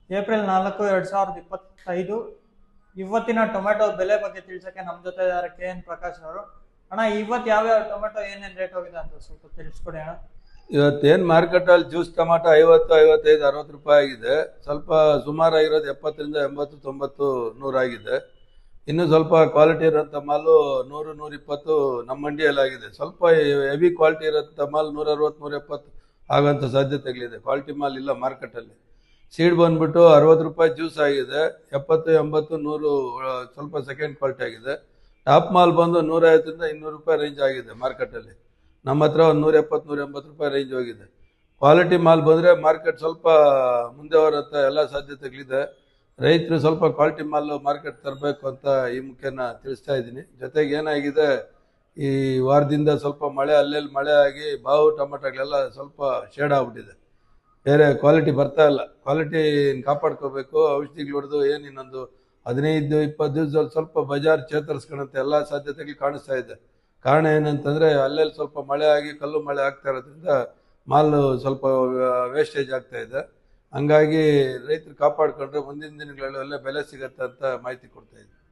April 4, 2025 ಇವತ್ತಿನ tomato ಬೆಲೆ ಬಗ್ಗೆ ತಿಳಿಸಕ್ಕೆ ನಮ್ಮ ಜೊತೆ ಇದ್ದಾರೆ KN ಪ್ರಕಾಶ್ ಅವರು. ಅಣ್ಣ, ಇವತ್ತು ಯಾವ್ಯಾವ ಟೊಮೆಟೊ ಏನೇನು ರೇಟ್ ಹೋಗಿದೆ ಅಂತ ಸ್ವಲ್ಪ ತಿಳಿಸ್ಕೊಡಿ ಅಣ್ಣ. ಇವತ್ತೇನು ಮಾರ್ಕೆಟಲ್ಲಿ ಜ್ಯೂಸ್ ಟೊಮಾಟೊ 50, 55, 60 ರೂಪಾಯಿ ಆಗಿದೆ. ಸ್ವಲ್ಪ ಸುಮಾರಾಗಿರೋದು 70ರಿಂದ 80, 90, 100 ಆಗಿದೆ. ಇನ್ನು ಸ್ವಲ್ಪ ಕ್ವಾಲಿಟಿ ಇರೋಂಥ ಮಾಲು 100, 120 ನಮ್ಮ ಮಂಡಿಯಲ್ಲಿ ಆಗಿದೆ. ಸ್ವಲ್ಪ ಹೆವಿ ಕ್ವಾಲಿಟಿ ಇರೋಂಥ ಮಾಲ್ 160, 170 ಆಗೋಂಥ ಸಾಧ್ಯತೆಗಳಿದೆ. ಕ್ವಾಲಿಟಿ ಮಾಲ್ ಇಲ್ಲ ಮಾರ್ಕೆಟಲ್ಲಿ. ಸೀಡ್ ಬಂದ್ಬಿಟ್ಟು 60 ರೂಪಾಯಿ ಜ್ಯೂಸ್ ಆಗಿದೆ. 70, 80, 100 ಸ್ವಲ್ಪ ಸೆಕೆಂಡ್ ಕ್ವಾಲಿಟಿ ಆಗಿದೆ. ಟಾಪ್ ಮಾಲ್ ಬಂದು 150ರಿಂದ 200 ರೂಪಾಯಿ ರೇಂಜ್ ಆಗಿದೆ ಮಾರ್ಕೆಟಲ್ಲಿ. ನಮ್ಮ ಹತ್ರ ಒಂದು 170, 180 ರೂಪಾಯಿ ರೇಂಜ್ ಹೋಗಿದೆ. ಕ್ವಾಲಿಟಿ ಮಾಲ್ ಬಂದರೆ ಮಾರ್ಕೆಟ್ ಸ್ವಲ್ಪ ಮುಂದೆ ಬರುತ್ತೆ, ಎಲ್ಲ ಸಾಧ್ಯತೆಗಳಿದೆ. ರೈತರು ಸ್ವಲ್ಪ ಕ್ವಾಲಿಟಿ ಮಾಲ್ ಮಾರ್ಕೆಟ್ ತರಬೇಕು ಅಂತ ಈ ಮುಖ್ಯನ ತಿಳಿಸ್ತಾ ಇದ್ದೀನಿ. ಜೊತೆಗೆ ಏನಾಗಿದೆ, ಈ ವಾರದಿಂದ ಸ್ವಲ್ಪ ಮಳೆ ಅಲ್ಲೆಲ್ಲಿ ಮಳೆ ಆಗಿ ಬಾವು ಟೊಮೆಟೊಗಳೆಲ್ಲ ಸ್ವಲ್ಪ ಶೇಡ್ ಆಗ್ಬಿಟ್ಟಿದೆ. ಬೇರೆ ಕ್ವಾಲಿಟಿ ಬರ್ತಾ ಇಲ್ಲ. ಕ್ವಾಲಿಟಿ ಕಾಪಾಡ್ಕೋಬೇಕು. ಔಷಧಿಗಳು ಹೊಡೆದು ಏನು ಇನ್ನೊಂದು 15, 20 ದಿವಸದಲ್ಲಿ ಸ್ವಲ್ಪ ಬಜಾರ್ ಚೇತರಿಸ್ಕೊಳಂತೆ ಎಲ್ಲ ಸಾಧ್ಯತೆಗಳು ಕಾಣಿಸ್ತಾ ಇದೆ. ಕಾರಣ ಏನಂತಂದರೆ ಅಲ್ಲೆಲ್ಲಿ ಸ್ವಲ್ಪ ಮಳೆ ಆಗಿ ಕಲ್ಲು ಮಳೆ ಆಗ್ತಾ ಇರೋದ್ರಿಂದ ಮಾಲು ಸ್ವಲ್ಪ ವೇಸ್ಟೇಜ್ ಆಗ್ತಾ ಇದೆ. ಹಂಗಾಗಿ ರೈತರು ಕಾಪಾಡ್ಕೊಂಡ್ರೆ ಮುಂದಿನ ದಿನಗಳಲ್ಲಿ ಒಳ್ಳೆ ಬೆಲೆ ಸಿಗತ್ತೆ ಅಂತ ಮಾಹಿತಿ ಕೊಡ್ತಾ ಇದ್ದೀನಿ.